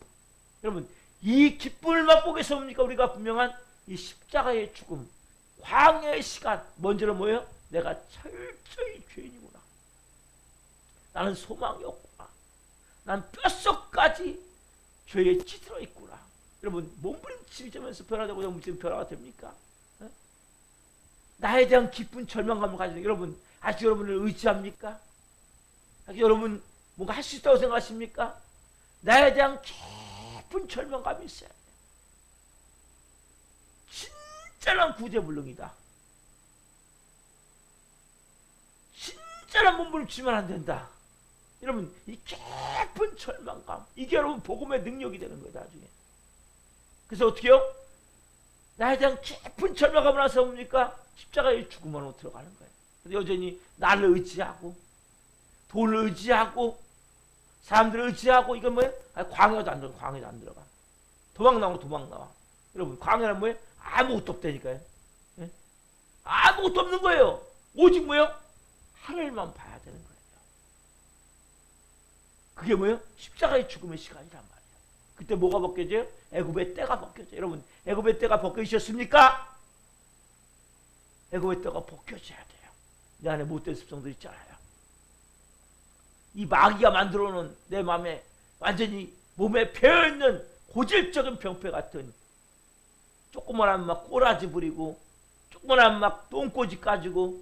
여러분 이 기쁨을 맛보기 위해서입니까? 우리가 분명한 이 십자가의 죽음, 광야의 시간. 먼저는 뭐예요? 내가 철저히 죄인이구나. 나는 소망이 없구나. 난 뼛속까지 죄에 찌들어 있구나. 여러분 몸부림치면서 변화되고 몸부림 변화가 됩니까? 네? 나에 대한 깊은 절망감을 가지는 여러분 아직 여러분을 의지합니까? 아직 여러분 뭔가 할 수 있다고 생각하십니까? 나에 대한 깊은 절망감이 있어야 돼요. 진짜란 구제불능이다. 진짜란 몸부림치면 안 된다. 여러분 이 깊은 절망감 이게 여러분 복음의 능력이 되는 거예요 나중에. 그래서 어떻게 해요? 나에 대한 깊은 절망감을 나서 뭡니까? 십자가의 죽음으로 들어가는 거예요. 여전히 나를 의지하고 돈을 의지하고 사람들을 의지하고 이건 뭐예요? 광야도 안 들어가. 광야도 안 들어가. 도망 나와. 여러분 광야는 뭐예요? 아무것도 없다니까요. 예? 아무것도 없는 거예요. 오직 뭐예요? 하늘만 봐야 되는 거예요. 그게 뭐예요? 십자가의 죽음의 시간이란 말이에요. 그때 뭐가 벗겨져요? 애굽의 때가 벗겨져요. 여러분 애굽의 때가 벗겨지셨습니까? 애굽의 때가 벗겨져야 돼요. 내 안에 못된 습성들 있잖아요. 이 마귀가 만들어놓은 내 마음에 완전히 몸에 배어있는 고질적인 병폐 같은 조그만한 막 꼬라지 부리고 조그만한 막 똥꼬지 까지고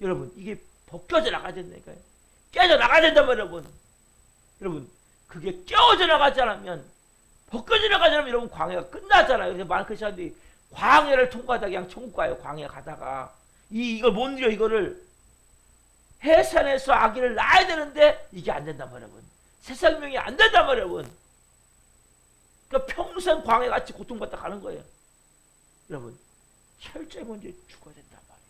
여러분 이게 벗겨져 나가야 된다니까요. 깨져 나가야 된다면 여러분 그게 깨어져 나가지 않으면 벗겨져 나가지 않으면 여러분 광야가 끝나잖아요. 그래서 많은 크리스천들이 광야를 통과하다 그냥 천국 가요. 광야 가다가 이걸 못 누려. 이거를 해산에서 아기를 낳아야 되는데 이게 안 된단 말이에요. 새 생명이 안 된단 말이에요. 그러니까 평생 광야같이 고통받다 가는 거예요. 여러분 철저히 먼저 죽어야 된단 말이에요.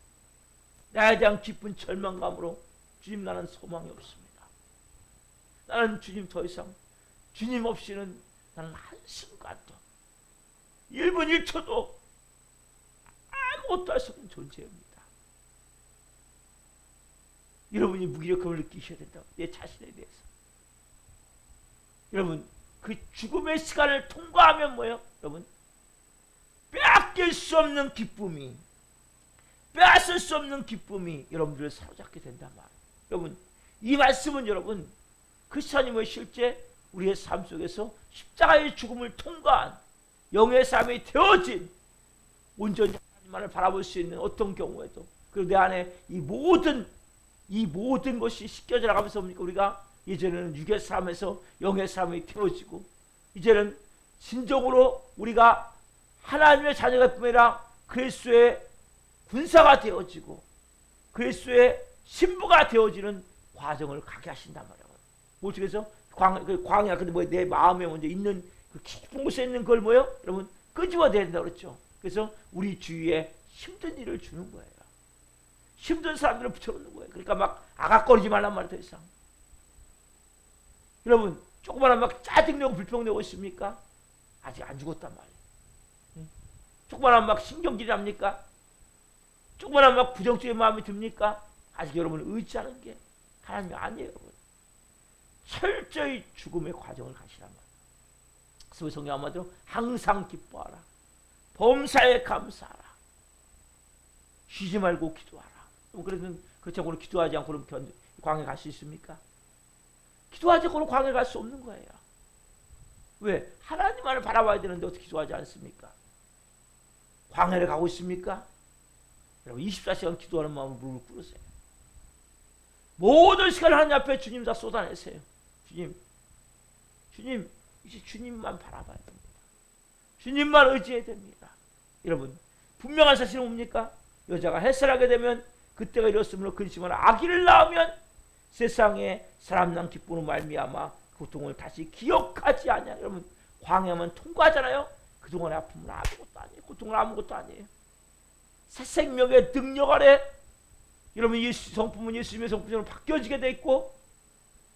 나에 대한 깊은 절망감으로 주님 나는 소망이 없습니다. 나는 주님 더 이상 주님 없이는 나는 한순간도 1분 1초도 아무것도 할 수 없는 존재입니다. 여러분이 무기력함을 느끼셔야 된다고. 내 자신에 대해서. 여러분 그 죽음의 시간을 통과하면 뭐예요? 여러분 빼앗길 수 없는 기쁨이 빼앗을 수 없는 기쁨이 여러분들을 사로잡게 된단 말이에요. 여러분 이 말씀은 여러분 크리스찬님의 실제 우리의 삶 속에서 십자가의 죽음을 통과한 영의 삶이 되어진 온전히 하나님만을 바라볼 수 있는 어떤 경우에도 그리고 내 안에 이 모든 것이 씻겨져 나가면서 뭡니까? 우리가 이제는 육의 삶에서 영의 삶이 되어지고 이제는 진정으로 우리가 하나님의 자녀가 뿐 아니라 그리스도의 군사가 되어지고 그리스도의 신부가 되어지는 과정을 가게 하신단 말이에요. 그래서 광야 근데 뭐 내 마음에 먼저 있는 그 깊은 곳에 있는 걸 뭐예요? 여러분 끄집어내야 된다 그랬죠. 그래서 우리 주위에 힘든 일을 주는 거예요. 힘든 사람들을 붙여놓는 거예요. 그러니까 막 아각거리지 말란 말이에요. 더 이상. 여러분 조그마한 막 짜증내고 불평내고 있습니까? 아직 안 죽었단 말이에요. 조그마한 막 신경질이 납니까? 조그마한 막 부정적인 마음이 듭니까? 아직 여러분을 의지하는 게 하나님이 아니에요. 여러분. 철저히 죽음의 과정을 가시란 말이에요. 그래서 성경 한마디로 항상 기뻐하라. 범사에 감사하라. 쉬지 말고 기도하라. 그러면 그렇다고 기도하지 않고 그럼 광야에 갈 수 있습니까? 기도하지 않고는 광야에 갈 수 없는 거예요. 왜? 하나님만을 바라봐야 되는데 어떻게 기도하지 않습니까? 광야를 가고 있습니까? 여러분 24시간 기도하는 마음으로 무릎을 꿇으세요. 모든 시간을 하나님 앞에 주님 다 쏟아내세요. 주님 이제 주님만 바라봐야 됩니다. 주님만 의지해야 됩니다. 여러분 분명한 사실은 뭡니까? 여자가 해산하게 되면 그때가 이렇으므로 그리스도는 아기를 낳으면 세상에 사람 난 기쁨으로 말미암아 고통을 다시 기억하지 않냐. 여러분 광야만 통과하잖아요. 그동안의 아픔은 아무것도 아니에요. 고통은 아무것도 아니에요. 새 생명의 능력 아래 여러분 예수 성품은 예수님의 성품으로 바뀌어지게 돼 있고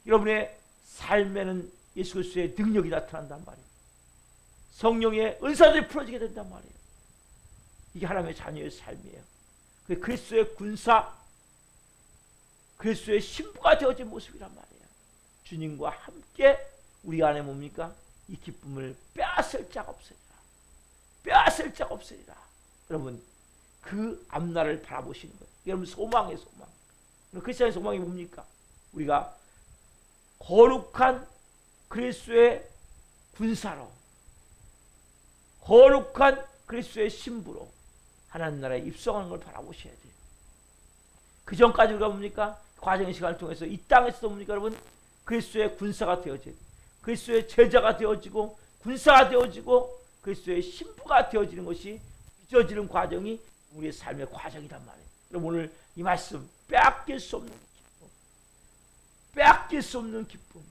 여러분의 삶에는 예수 그리스도의 능력이 나타난단 말이에요. 성령의 은사들이 풀어지게 된단 말이에요. 이게 하나님의 자녀의 삶이에요. 그 그리스도의 군사 그리스도의 신부가 되어진 모습이란 말이에요. 주님과 함께 우리 안에 뭡니까? 이 기쁨을 빼앗을 자가 없으리라. 빼앗을 자가 없으리라. 여러분, 그 앞날을 바라보시는 거예요. 여러분, 소망의 소망. 크리스천의 소망이 뭡니까? 우리가 거룩한 그리스도의 군사로, 거룩한 그리스도의 신부로 하나님 나라에 입성하는 걸 바라보셔야 돼요. 그 전까지 우리가 뭡니까? 과정의 시간을 통해서 이 땅에서도 뭡니까 여러분? 그리스도의 군사가 되어지고, 그리스도의 제자가 되어지고, 군사가 되어지고, 그리스도의 신부가 되어지는 것이 빚어지는 과정이 우리의 삶의 과정이란 말이에요. 여러분, 오늘 이 말씀 빼앗길 수 없는 기쁨, 빼앗길 수 없는 기쁨,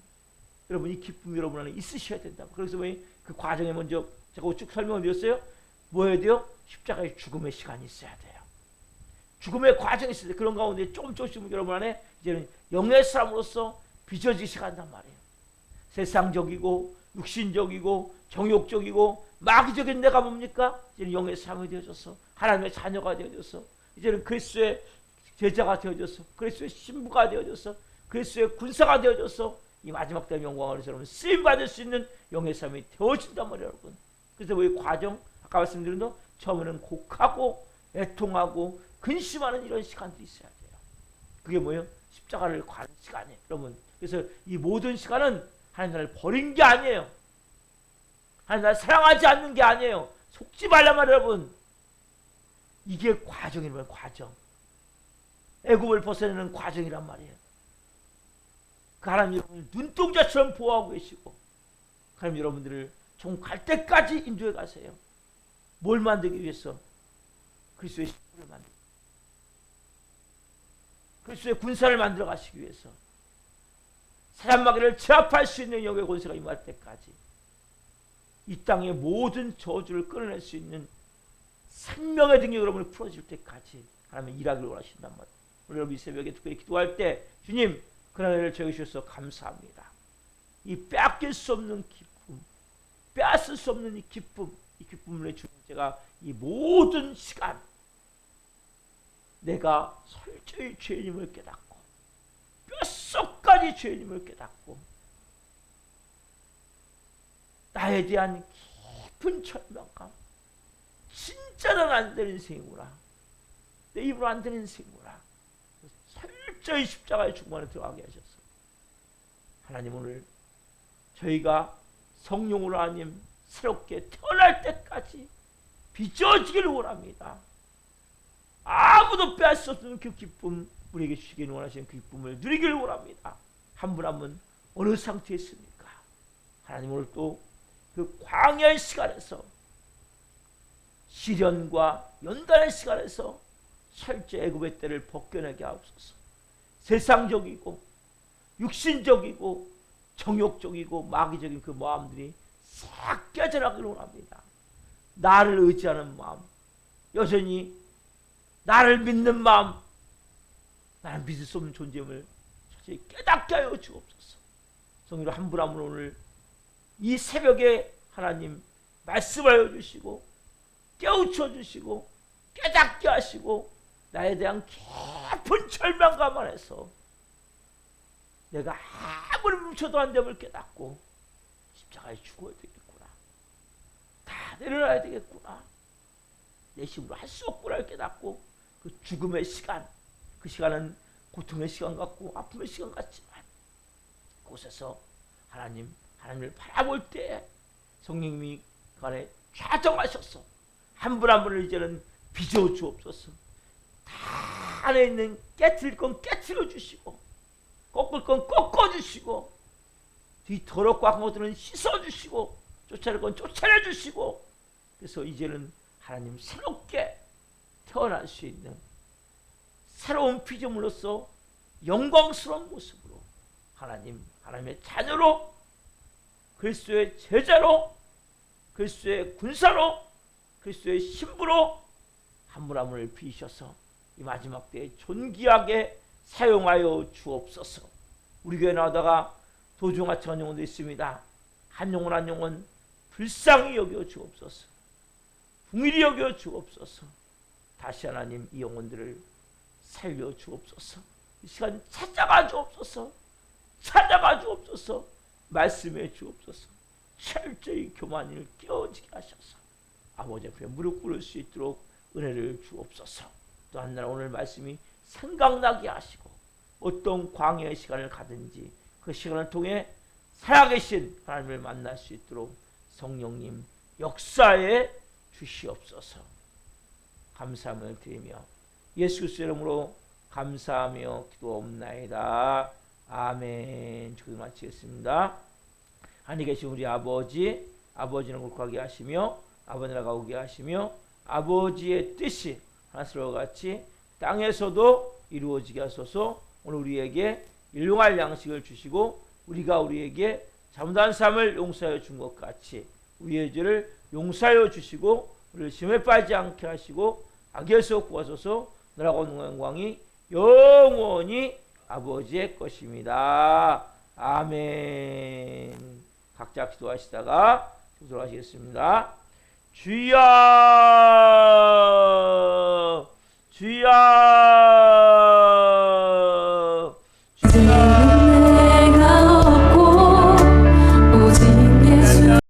여러분 이 기쁨이 여러분 안에 있으셔야 된다. 그래서 그 과정에 먼저 제가 쭉 설명을 드렸어요. 뭐 해야 돼요? 십자가의 죽음의 시간이 있어야 돼요. 죽음의 과정이 있어야 돼요. 그런 가운데 조금씩 여러분 안에 이제는 영의 사람으로서 빚어지기 시작한단 말이에요. 세상적이고 육신적이고 정욕적이고 마귀적인 내가 뭡니까? 이제는 영의 사람이 되어져서 하나님의 자녀가 되어져서 이제는 그리스도의 제자가 되어져서 그리스도의 신부가 되어져서 그리스도의 군사가 되어져서 이 마지막 때의 영광을 여러분 쓰임 받을 수 있는 영의 삶이 되어진단 말이에요, 여러분. 그래서 이 과정 아까 말씀드린 대로 처음에는 곡하고 애통하고 근심하는 이런 시간들이 있어야 돼요. 그게 뭐예요? 십자가를 가는 시간이에요, 여러분. 그래서 이 모든 시간은 하나님 나라를 버린 게 아니에요. 하나님 나라를 사랑하지 않는 게 아니에요. 속지 말란 말이에요, 여러분. 이게 과정이란 말이에요, 과정. 애굽을 벗어내는 과정이란 말이에요. 그 하나님 여러분을 눈동자처럼 보호하고 계시고 하나님 여러분들을 종 갈 때까지 인도해 가세요. 뭘 만들기 위해서? 그리스도의 신부를 만들기, 그리스도의 군사를 만들어 가시기 위해서 사람마귀를 제압할 수 있는 영의 권세가 임할 때까지 이 땅의 모든 저주를 끊어낼 수 있는 생명의 능력이 여러분을 풀어질 때까지 하나님은 일하기를 원하신단 말이에요. 오늘 여러분 이 새벽에 특별히 기도할 때 주님 그날을 저에게 주셔서 감사합니다. 이 빼앗길 수 없는 기쁨, 빼앗을 수 없는 이 기쁨을 주님 제가 이 모든 시간 내가 철저히 죄인임을 깨닫고 뼛속까지 죄인임을 깨닫고 나에 대한 깊은 절망감, 진짜는 안 되는 인생이구나, 내 입으로 안 되는 인생이구나, 철저히 십자가의 중간에 들어가게 하셨어. 하나님 오늘 저희가 성령으로 하나님 새롭게 태어날 때까지 빚어지기를 원합니다. 아무도 빼앗을 수 없는 그 기쁨 우리에게 주시기를 원하시는 그 기쁨을 누리기를 원합니다. 한 분 한 분 어느 상태에 있습니까? 하나님 오늘 또 그 광야의 시간에서 시련과 연단의 시간에서 철저 애굽의 때를 벗겨내게 하옵소서. 세상적이고 육신적이고 정욕적이고 마귀적인 그 마음들이 싹 깨져나가기를 원합니다. 나를 의지하는 마음, 여전히 나를 믿는 마음, 나는 믿을 수 없는 존재임을 철저히 깨닫게 하여 주옵소서. 성령으로 한 분 한 분 오늘 이 새벽에 하나님 말씀하여 주시고 깨우쳐 주시고 깨닫게 하시고 나에 대한 깊은 절망감 안에서 내가 아무리 뭉쳐도 안 됨을 깨닫고 십자가에 죽어야 되겠구나, 다 내려놔야 되겠구나, 내 힘으로 할 수 없구나를 깨닫고 그 죽음의 시간, 그 시간은 고통의 시간 같고 아픔의 시간 같지만 그곳에서 하나님을 바라볼 때 성령님이 그 안에 좌정하셔서 한 분 한 분을 이제는 빚어 주옵소서. 다 안에 있는 깨트릴 건 깨트려 주시고 꺾을 건 꺾어 주시고 뒤 더럽고 악한 것들은 씻어 주시고 쫓아낼 건 쫓아내 주시고, 그래서 이제는 하나님 새롭게 태어날 수 있는 새로운 피조물로서 영광스러운 모습으로 하나님의 자녀로, 그리스도의 제자로, 그리스도의 군사로, 그리스도의 신부로 한 분 한 분을 빚으셔서 이 마지막 때에 존귀하게 사용하여 주옵소서. 우리 교회 나오다가 도중하청한 영혼도 있습니다. 한 영혼 한 영혼 불쌍히 여겨 주옵소서. 긍휼히 여겨 주옵소서. 다시 하나님 이 영혼들을 살려 주옵소서. 이 시간 찾아가 주옵소서. 찾아가 주옵소서. 말씀해 주옵소서. 철저히 교만을 깨어지게 하셔서 아버지 앞에 무릎 꿇을 수 있도록 은혜를 주옵소서. 또 한 날 오늘 말씀이 생각나게 하시고 어떤 광야의 시간을 가든지 그 시간을 통해 살아계신 하나님을 만날 수 있도록 성령님 역사에 주시옵소서. 감사함을 드리며 예수 그리스도의 이름으로 감사하며 기도옵나이다. 아멘. 기도 마치겠습니다. 하늘에 계신 우리 아버지, 아버지는 거룩하게 하시며 아버지 나라가 오게 하시며 아버지의 뜻이 하늘과 같이 땅에서도 이루어지게 하소서. 오늘 우리에게 일용할 양식을 주시고 우리가 우리에게 잘못한 삶을 용서하여 준 것 같이 우리의 죄를 용서하여 주시고 우리를 시험에 빠지지 않게 하시고 악에서 구하소서. 나라가 영광이 영원히 아버지의 것입니다. 아멘. 각자 기도하시다가 기도하시겠습니다. 주여, 주여.